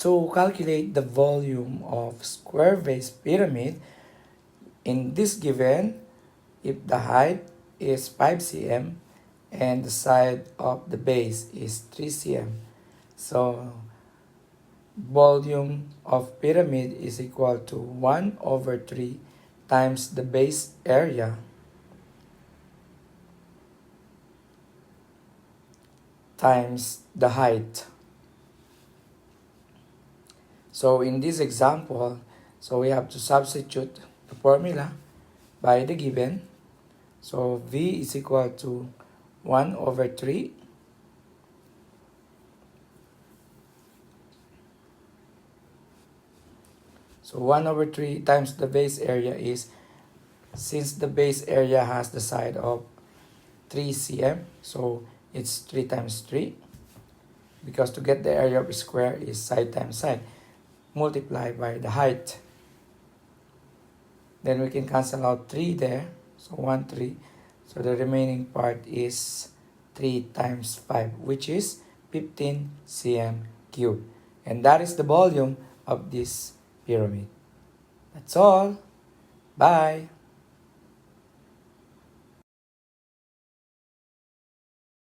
To calculate the volume of square base pyramid, in this given, if the height is 5 cm and the side of the base is 3 cm, so volume of pyramid is equal to 1 over 3 times the base area times the height. So in this example, so we have to substitute the formula by the given. So V is equal to 1 over 3 So 1 over 3 times the base area is, since the base area has the side of 3 cm, so it's 3 times 3. Because to get the area of a square is side times side, multiplied by the height. Then we can cancel out 3 there, so 1, 3. So the remaining part is 3 times 5, which is 15 cm cubed. And that is the volume of this pyramid. That's all. Bye.